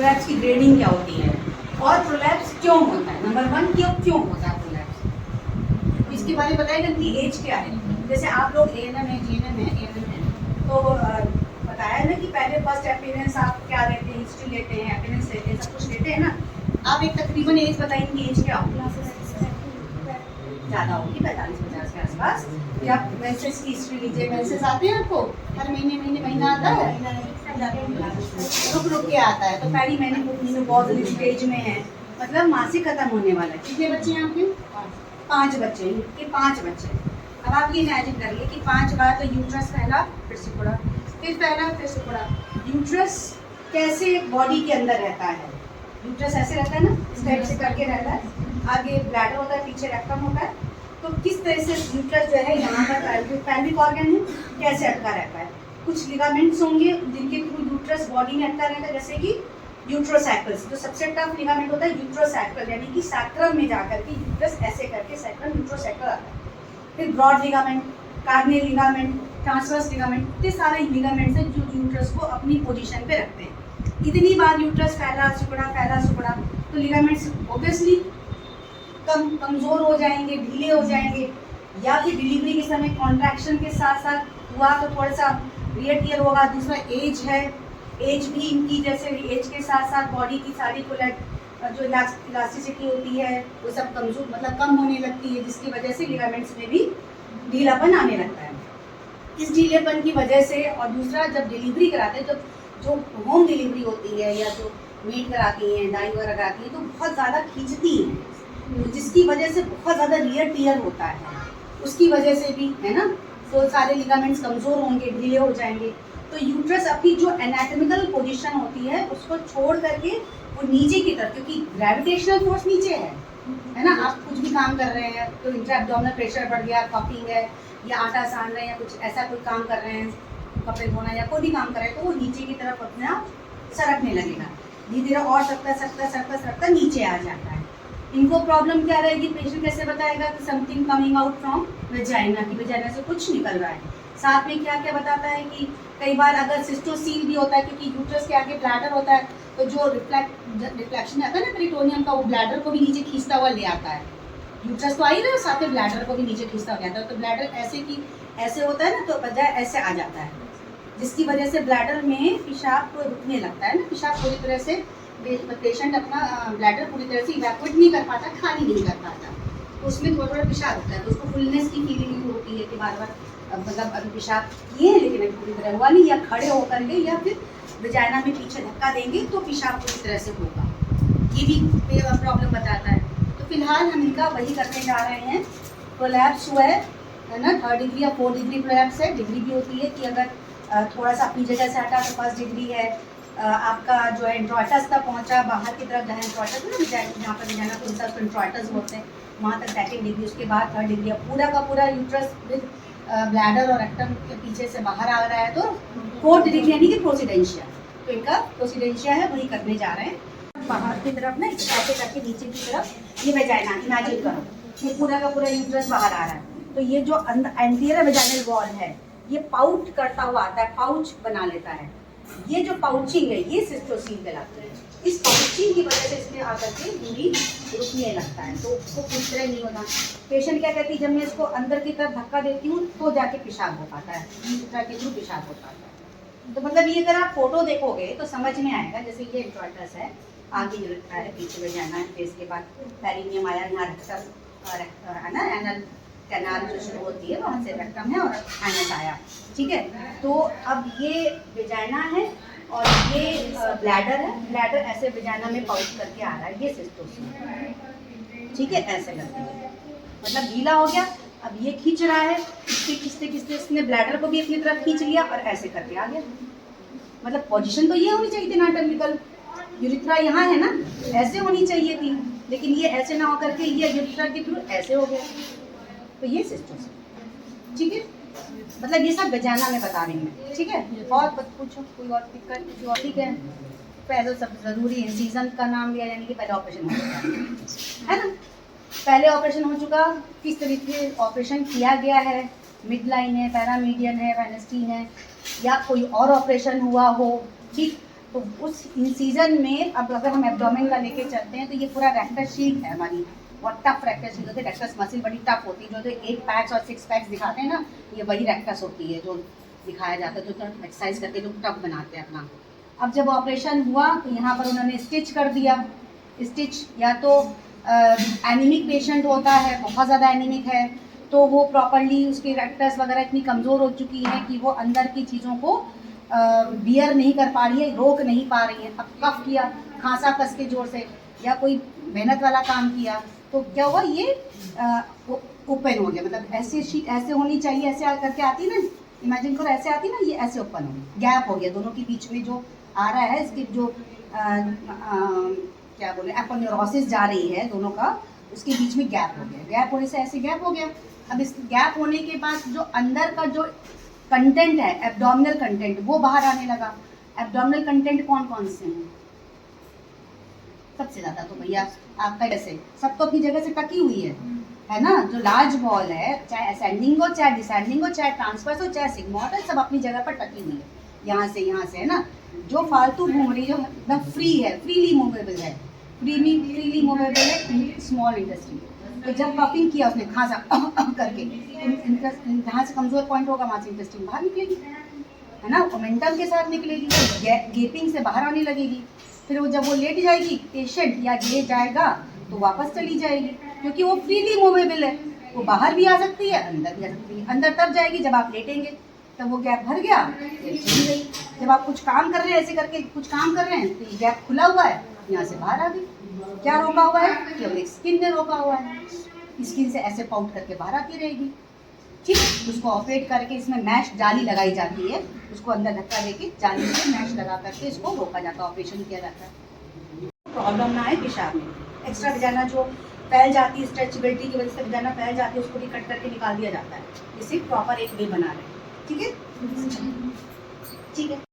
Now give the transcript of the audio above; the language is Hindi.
प्रोलैप्स की ग्रेडिंग क्या होती है और प्रोलैप्स क्यों होता है। नंबर 1 क्यों होता है प्रोलैप्स, इसके बारे में बताएगा कि एज क्या है। जैसे आप लोग एएनएम है, जीएनएम है, एएनएम है, तो बताया ना कि पहले फर्स्ट अपीयरेंस आप क्या लेते हैं, हिस्ट्री लेते हैं, अपीयरेंस लेते हैं, सब कुछ लेते हैं ना। आप एक तकरीबन एज बताएंगे, एज क्या होगी, ज़्यादा होगी 45-50 के आसपास। फिर आप मेंसेस की हिस्ट्री लीजिए, मेंसेस आते हैं आपको हर महीना आता है, रुक रुक के आता है, तो पहली मेनोपॉज़ल स्टेज में है, मतलब मासिक खत्म होने वाला है। कितने बच्चे हैं आपके? 5 बच्चे, ये 5 बच्चे। अब आप ये इमेजिन करिए कि 5 बार तो यूट्रस फैला, फिर सिकुड़ा, फिर फैला, फिर सिकुड़ा। यूट्रस कैसे बॉडी के अंदर रहता है? यूट्रस ऐसे रहता है ना, इस टाइप से करके रहता है, आगे ब्लैडर होता है, पीछे रेक्टम होता है। तो किस तरह से यूट्रस जो है यहाँ पर पैल्विक ऑर्गन है, कैसे अटका रहता है? कुछ लिगामेंट्स होंगे जिनके थ्रू यूट्रस बॉडी में अटका रहता है, जैसे कि यूट्रोसैकल्स। तो सबसे टफ लिगामेंट होता है यूट्रोसैकल, यानी कि सैक्रम में जाकर के यूट्रस ऐसे करके सैक्रम यूट्रोसैकल आता है। फिर broad ligament, cardinal ligament, transverse ligament, इतने सारे लिगामेंट्स हैं जो यूट्रस को अपनी पोजीशन पे रखते हैं। इतनी बार यूट्रस फैला सिकुड़ा, तो लिगामेंट्स ऑब्वियसली कमज़ोर हो जाएंगे, ढीले हो जाएंगे, या फिर डिलीवरी के समय कॉन्ट्रैक्शन के साथ साथ हुआ तो थोड़ा सा रियर टियर होगा। दूसरा एज है, एज भी इनकी जैसे एज के साथ साथ बॉडी की सारी जो इलास्टिसिटी होती है वो सब कमजोर, मतलब कम होने लगती है, जिसकी वजह से लिगामेंट्स में भी ढीलापन आने लगता है। इस ढीलेपन की वजह से, और दूसरा जब डिलीवरी कराते हैं, जब जो होम डिलीवरी होती है या जो मेड कराती हैं, दाई वगैरह कराती हैं, तो बहुत ज़्यादा खींचती हैं, जिसकी वजह से बहुत ज़्यादा रियर टियर होता है, उसकी वजह से भी है ना, तो सारे लिगामेंट्स कमज़ोर होंगे, ढीले हो जाएंगे। तो यूट्रस अपनी जो एनाटॉमिकल पोजीशन होती है उसको छोड़ करके वो नीचे की तरफ, क्योंकि ग्रेविटेशनल फोर्स नीचे है ना। आप कुछ भी काम कर रहे हैं तो इंट्रा एब्डोमिनल प्रेशर बढ़ गया, कॉकिंग है या आटा सान रहे हैं या कुछ ऐसा कोई काम कर रहे हैं, कपड़े धोना या कोई भी काम कर रहे हैं, तो वो नीचे की तरफ अपने आप सरकने लगेगा, धीरे धीरे और सरकता नीचे आ जाता है। इनको प्रॉब्लम क्या रहेगी, पेशेंट कैसे बताएगा कि something coming out from vagina, की वेजाइना से कुछ निकल रहा है। साथ में क्या क्या बताता है कि कई बार अगर सिस्टोसील भी होता है, क्योंकि यूट्रस के आगे ब्लैडर होता है, तो जो रिफ्लेक्शन आता है ना पेरिटोनियम का, वो ब्लैडर को भी नीचे खींचता हुआ ले आता है। यूट्रस तो आ ही रहा है, साथ में ब्लैडर को भी नीचे खींचता हुआ आता है। तो ब्लैडर ऐसे होता है ना, तो बजाय ऐसे आ जाता है, जिसकी वजह से ब्लैडर में पेशाब रुकने लगता है ना, पेशाब पूरी तरह से पेशेंट अपना ब्लैडर पूरी तरह से इवैक्यूएट नहीं कर पाता, खाली नहीं कर पाता, तो उसमें थोड़ा पेशाब होता है, तो उसको फुलनेस की फीलिंग होती है कि बार बार मतलब अभी पेशाब किए हैं लेकिन अभी पूरी तरह हुआ नहीं, या खड़े होकर के या फिर वजाइना में पीछे धक्का देंगे तो पेशाब पूरी तरह से होगा, ये भी प्रॉब्लम बताता है। तो फिलहाल हम इनका वही करने जा रहे हैं। प्रोलैप्स हुआ है ना, 3rd डिग्री या 4th डिग्री प्रोलैप्स है। डिग्री भी होती है कि अगर थोड़ा सा अपनी जगह से हटा तो 1st डिग्री है, आपका जो है इंट्रोइटस तक पहुंचा, बाहर की तरफ जहाँ इंट्रोइटस है ना, जहाँ पर वजाइना को इंसर्ट इंट्रोइटस बोलते हैं, वहाँ तक 2nd डिग्री। उसके बाद 3rd डिग्री, पूरा का पूरा यूट्रस विद ब्लैडर और रेक्टम के पीछे से बाहर आ रहा है, तो 4th डिग्री यानी कि प्रोसीडेंशिया। तो इनका प्रोसीडेंशिया है, वही करने जा रहे हैं। बाहर की तरफ ना ऐसे करके नीचे की तरफ ये वजाइना इमेजिन करो, ये पूरा का पूरा यूट्रस बाहर आ रहा है, तो ये जो एंटीरियर वजाइनल वॉल है ये पाउट करता हुआ आता है, पाउच बना लेता है। ये जो पाउचिंग है ये सिस्टोसील कहलाती है। इस पाउचिंग की वजह से इसमें आकर के यूरिन रुकने लगता है, तो उसको पूरी तरह नहीं होता। पेशेंट क्या कहती है, जब मैं इसको अंदर की तरफ धक्का देती हूँ तो जाके पेशाब हो पाता है, यूरिथ्रा के थ्रू पेशाब हो पाता है। तो मतलब ये अगर आप फोटो देखोगे तो समझ में आएगा। जैसे ये इंट्रोइटस है, आगे यूरिथ्रा है, पीछे वजाइना है, फिर इसके बाद पेरिनियम आया, यहाँ रेक्टम है ना, एनल कैनाल जो शुरू होती है वहाँ से रेक्टम है और एनस आया, ठीक है। तो अब ये वजाइना है और ये ब्लैडर है, ब्लैडर ऐसे वजाइना में पाउच करके आ रहा है, ये सिस्टोसील, ठीक है, ऐसे करके मतलब गीला हो गया। अब ये खींच रहा है, इसके खींचते इसने ब्लैडर को भी अपनी तरफ खींच लिया और ऐसे करके आ गया। मतलब पोजीशन तो ये होनी चाहिए थी एनाटॉमिकल, यूरिथ्रा यहाँ है ना, ऐसे होनी चाहिए थी, लेकिन ये ऐसे ना होकर के ये यूरिथ्रा के थ्रू ऐसे हो गया, तो ये सिस्टोसील, ठीक है। मतलब ये सब वजाइना में बता रही हैं, ठीक है। और पूछो कोई और दिक्कत, किसी और, ठीक है। पहले सब ज़रूरी है, सीजन का नाम लिया, यानी कि पहले ऑपरेशन हो चुका है ना, पहले ऑपरेशन हो चुका, किस तरीके से ऑपरेशन किया गया है, मिड लाइन है, पैरामीडियन है, वेनेस्टीन है, या कोई और ऑपरेशन हुआ हो, ठीक। तो उस इंसीजन में अब अगर हम एब्डोमेन का लेके चलते हैं तो ये पूरा रेक्टस शीट है हमारी, और टफ रेक्टस शीट होती है। रेक्टस मसल बड़ी टफ होती है, जो 8 पैक्स और 6 पैक्स दिखाते हैं ना, ये वही रेक्टस होती है जो दिखाया जाता है, जो एक्सरसाइज करके जो टफ बनाते हैं अपना। अब जब ऑपरेशन हुआ तो यहाँ पर उन्होंने स्टिच कर दिया। स्टिच या तो एनीमिक पेशेंट होता है, बहुत ज़्यादा एनीमिक है, तो वो प्रॉपरली उसकी रेक्टस वगैरह इतनी कमज़ोर हो चुकी है कि वो अंदर की चीज़ों को बियर नहीं कर पा रही है, रोक नहीं पा रही है। अब कफ किया, खांसा कस के जोर से, या कोई मेहनत वाला काम किया, तो क्या हुआ, ये ओपन हो गया। मतलब ऐसे शीट ऐसे होनी चाहिए, ऐसे करके आती ना, इमेजिन करो ऐसे आती ना, ये ऐसे ओपन हो गया, गैप हो गया दोनों के बीच में। जो आ रहा है इसके जो क्या बोले एपोन्यूरोसिस जा रही है दोनों का, उसके बीच में गैप हो गया। गैप होने से ऐसे गैप हो गया। अब इस गैप होने के बाद जो अंदर का जो कंटेंट है, एब्डोमिनल कंटेंट, वो बाहर आने लगा। एब्डोमिनल कंटेंट कौन कौन से हैं? सबसे ज़्यादा तो भैया आपका जैसे सब तो अपनी जगह से टकी हुई है ना। जो लार्ज बॉल है, चाहे असेंडिंग हो, चाहे डिसेंडिंग हो, चाहे ट्रांसवर्स हो, चाहे सिग्मोइड हो, सब अपनी जगह पर टकी हुई है, यहाँ से है ना। जो फालतू घूम रही है, जो एकदम फ्री है, फ्रीली मूवेबल है, फ्रीली मूवेबल है स्मॉल इंटेस्टाइन। तो जब कफिंग किया उसने खांसा करके, जहाँ से कमजोर पॉइंट होगा वहाँ से इंटेस्टाइन बाहर निकलेगी, है ना, मोमेंटम के साथ निकलेगी, गेपिंग से बाहर आने लगेगी। फिर वो जब वो लेट जाएगी पेशेंट या लेट जाएगा तो वापस चली जाएगी, क्योंकि वो फ्रीली मूवेबल है, वो बाहर भी आ सकती है, अंदर भी आ सकती है। अंदर तब जाएगी जब आप लेटेंगे, तब वो गैप भर गया, चली गई। जब आप कुछ काम कर रहे हैं, ऐसे करके कुछ काम कर रहे हैं, तो ये गैप खुला हुआ है, यहाँ से बाहर आ गई। क्या रोका हुआ है? केवल स्किन ने रोका हुआ है, स्किन से ऐसे पाउट करके बाहर आती रहेगी। ठीक, उसको ऑपरेट करके इसमें मैश जाली लगाई जाती है, उसको अंदर धक्का देके जाली से मैश लगा करके इसको रोका जाता है, ऑपरेशन किया जाता है। प्रॉब्लम ना है पेशाब में, एक्स्ट्रा वजाना जो फैल जाती है, स्ट्रेचेबिलिटी की वजह से वजाना फैल जाती है, उसको भी कट करके निकाल दिया जाता है। इसे प्रॉपर एक वे बना रहे हैं। ठीक है, ठीक है।